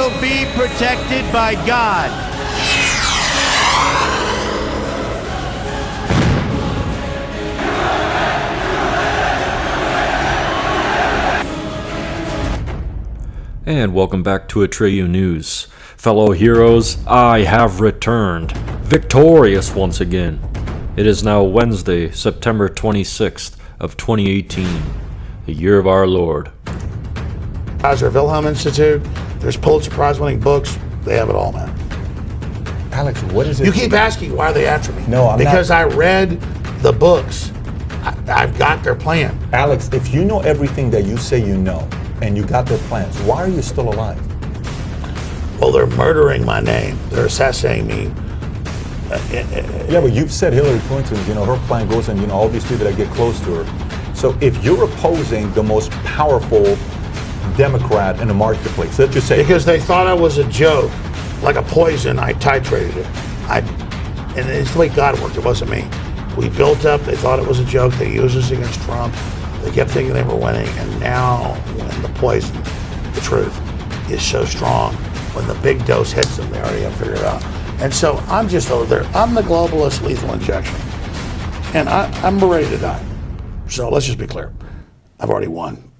will be protected by God. And welcome back to Atreyu News. Fellow heroes, I have returned, victorious once again. It is now Wednesday, September 26th of 2018, the year of our Lord. Kaiser Wilhelm Institute, there's Pulitzer Prize winning books, they have it all, man. Alex, what is it? You keep asking why are they after me? No, I'm because not. I read the books. I've got their plan. Alex, if you know everything that you say you know, and you got their plans, why are you still alive? Well, they're murdering my name. They're assassinating me. Yeah, but you've said Hillary Clinton, her plan goes and, all these people that get close to her. So if you're opposing the most powerful Democrat in the marketplace, let's just say. Because they thought I was a joke, like a poison, I titrated it. And it's the way God worked, it wasn't me. We built up, they thought it was a joke, they used us against Trump. They kept thinking they were winning, and now when the poison, the truth, is so strong, when the big dose hits them, they already have figured it out. And so I'm just over there. I'm the globalist lethal injection. And I'm ready to die. So let's just be clear. I've already won.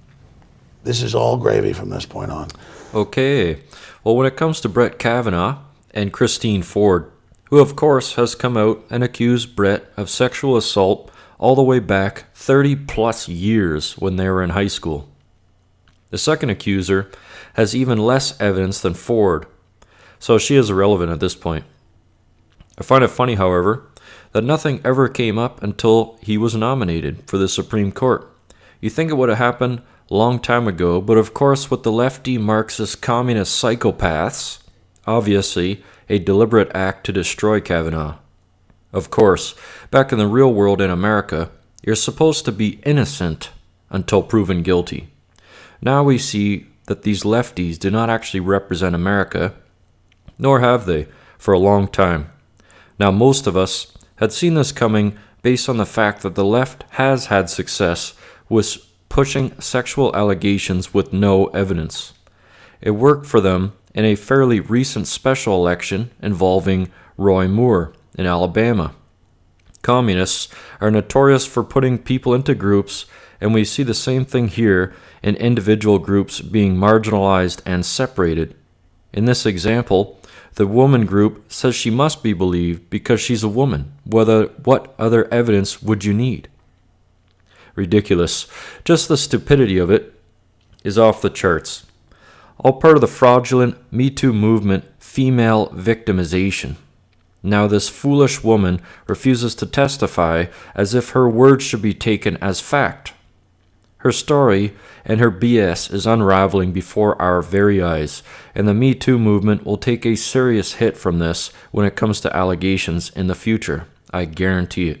This is all gravy from this point on. Okay, well, when it comes to Brett Kavanaugh and Christine Ford, who of course has come out and accused Brett of sexual assault all the way back 30 plus years when they were in high school. The second accuser has even less evidence than Ford, so she is irrelevant at this point. I find it funny, however, that nothing ever came up until he was nominated for the Supreme Court. You think it would have happened a long time ago, but of course with the lefty Marxist communist psychopaths, obviously a deliberate act to destroy Kavanaugh. Of course, back in the real world in America, you're supposed to be innocent until proven guilty. Now we see that these lefties do not actually represent America, nor have they for a long time. Now most of us had seen this coming based on the fact that the left has had success with pushing sexual allegations with no evidence. It worked for them in a fairly recent special election involving Roy Moore in Alabama. Communists are notorious for putting people into groups, and we see the same thing here in individual groups being marginalized and separated. In this example, the woman group says she must be believed because she's a woman. What other evidence would you need? Ridiculous. Just the stupidity of it is off the charts. All part of the fraudulent Me Too movement female victimization. Now this foolish woman refuses to testify as if her words should be taken as fact. Her story and her BS is unraveling before our very eyes, and the Me Too movement will take a serious hit from this when it comes to allegations in the future. I guarantee it.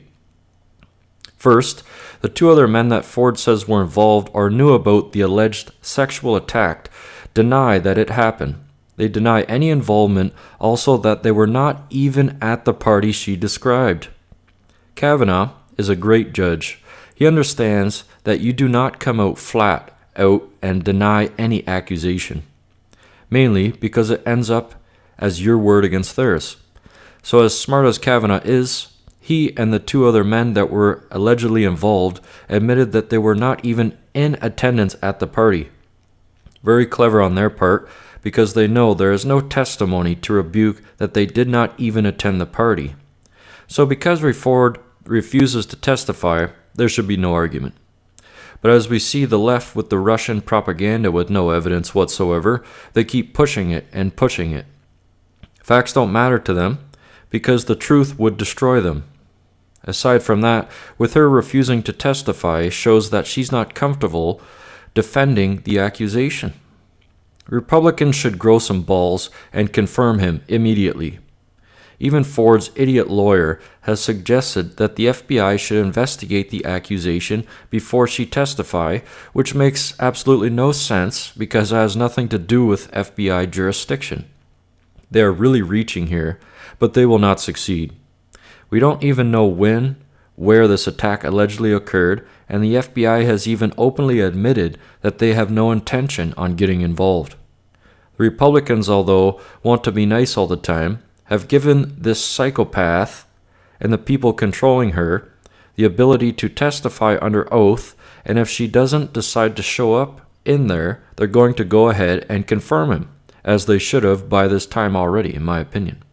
First, the two other men that Ford says were involved or knew about the alleged sexual attack deny that it happened. They deny any involvement, also that they were not even at the party she described. Kavanaugh is a great judge. He understands that you do not come out flat out and deny any accusation, mainly because it ends up as your word against theirs. So as smart as Kavanaugh is, he and the two other men that were allegedly involved admitted that they were not even in attendance at the party. Very clever on their part, because they know there is no testimony to rebuke that they did not even attend the party. So because Ford refuses to testify, there should be no argument. But as we see the left with the Russian propaganda with no evidence whatsoever, they keep pushing it and pushing it. Facts don't matter to them, because the truth would destroy them. Aside from that, with her refusing to testify shows that she's not comfortable defending the accusation. Republicans should grow some balls and confirm him immediately. Even Ford's idiot lawyer has suggested that the FBI should investigate the accusation before she testify, which makes absolutely no sense because it has nothing to do with FBI jurisdiction. They are really reaching here, but they will not succeed. We don't even know when, where this attack allegedly occurred, and the FBI has even openly admitted that they have no intention on getting involved. The Republicans, although want to be nice all the time, have given this psychopath and the people controlling her the ability to testify under oath, and if she doesn't decide to show up in there, they're going to go ahead and confirm him, as they should have by this time already, in my opinion.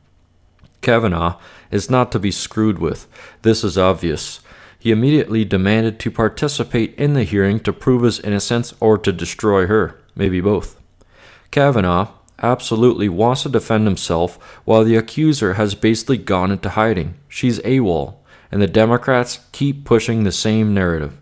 Kavanaugh is not to be screwed with. This is obvious. He immediately demanded to participate in the hearing to prove his innocence or to destroy her, maybe both. Kavanaugh absolutely wants to defend himself while the accuser has basically gone into hiding. She's AWOL, and the Democrats keep pushing the same narrative.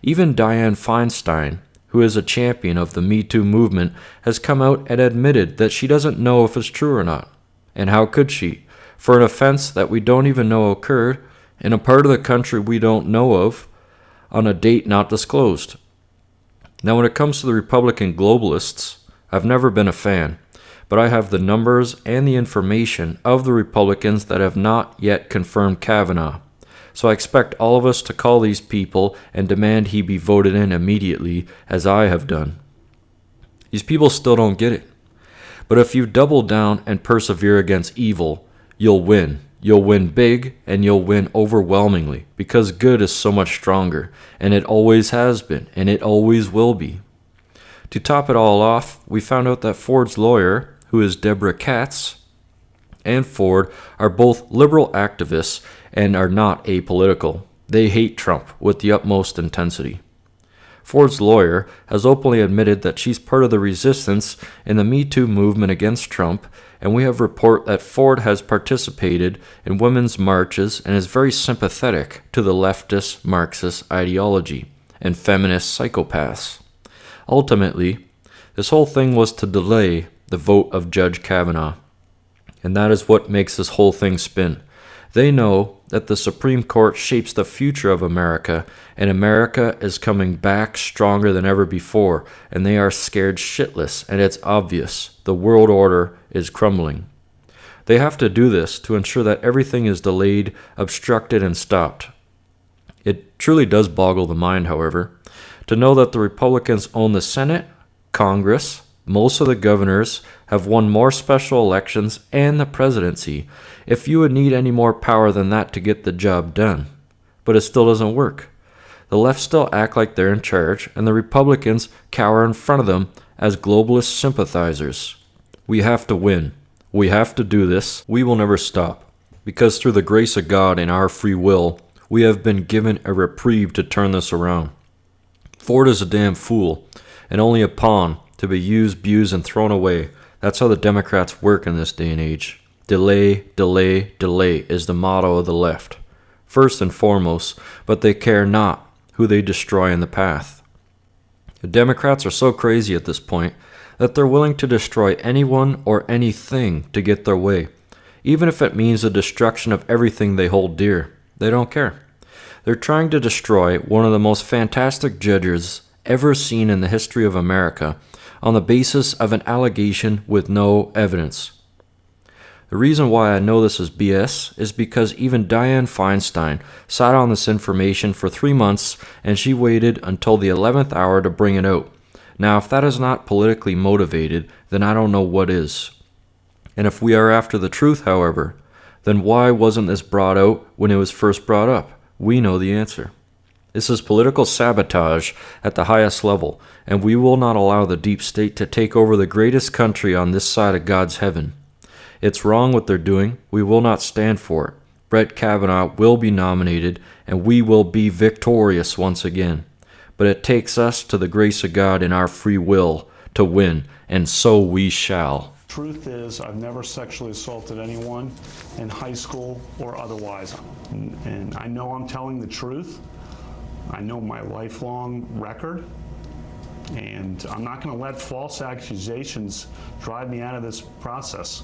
Even Dianne Feinstein, who is a champion of the Me Too movement, has come out and admitted that she doesn't know if it's true or not. And how could she? For an offense that we don't even know occurred in a part of the country we don't know of on a date not disclosed. Now, when it comes to the Republican globalists, I've never been a fan, but I have the numbers and the information of the Republicans that have not yet confirmed Kavanaugh. So I expect all of us to call these people and demand he be voted in immediately, as I have done. These people still don't get it. But if you double down and persevere against evil, you'll win. You'll win big, and you'll win overwhelmingly, because good is so much stronger, and it always has been, and it always will be. To top it all off, we found out that Ford's lawyer, who is Deborah Katz, and Ford are both liberal activists and are not apolitical. They hate Trump with the utmost intensity. Ford's lawyer has openly admitted that she's part of the resistance in the Me Too movement against Trump, and we have report that Ford has participated in women's marches and is very sympathetic to the leftist Marxist ideology and feminist psychopaths. Ultimately, this whole thing was to delay the vote of Judge Kavanaugh, and that is what makes this whole thing spin. They know that the Supreme Court shapes the future of America, and America is coming back stronger than ever before, and they are scared shitless, and it's obvious. The world order is crumbling. They have to do this to ensure that everything is delayed, obstructed, and stopped. It truly does boggle the mind, however, to know that the Republicans own the Senate, Congress, most of the governors have won more special elections, and the presidency, if you would need any more power than that to get the job done. But it still doesn't work. The left still act like they're in charge, and the Republicans cower in front of them as globalist sympathizers. We have to win. We have to do this. We will never stop. Because through the grace of God and our free will, we have been given a reprieve to turn this around. Ford is a damn fool, and only a pawn to be used, abused, and thrown away. That's how the Democrats work in this day and age. Delay, delay, delay is the motto of the left. First and foremost, but they care not who they destroy in the path. The Democrats are so crazy at this point that they're willing to destroy anyone or anything to get their way, even if it means the destruction of everything they hold dear. They don't care. They're trying to destroy one of the most fantastic judges ever seen in the history of America on the basis of an allegation with no evidence. The reason why I know this is BS is because even Dianne Feinstein sat on this information for 3 months, and she waited until the 11th hour to bring it out. Now, if that is not politically motivated, then I don't know what is. And if we are after the truth, however, then why wasn't this brought out when it was first brought up? We know the answer. This is political sabotage at the highest level, and we will not allow the deep state to take over the greatest country on this side of God's heaven. It's wrong what they're doing. We will not stand for it. Brett Kavanaugh will be nominated, and we will be victorious once again. But it takes us to the grace of God and our free will to win, and so we shall. Truth is, I've never sexually assaulted anyone in high school or otherwise. And I know I'm telling the truth. I know my lifelong record. And I'm not going to let false accusations drive me out of this process.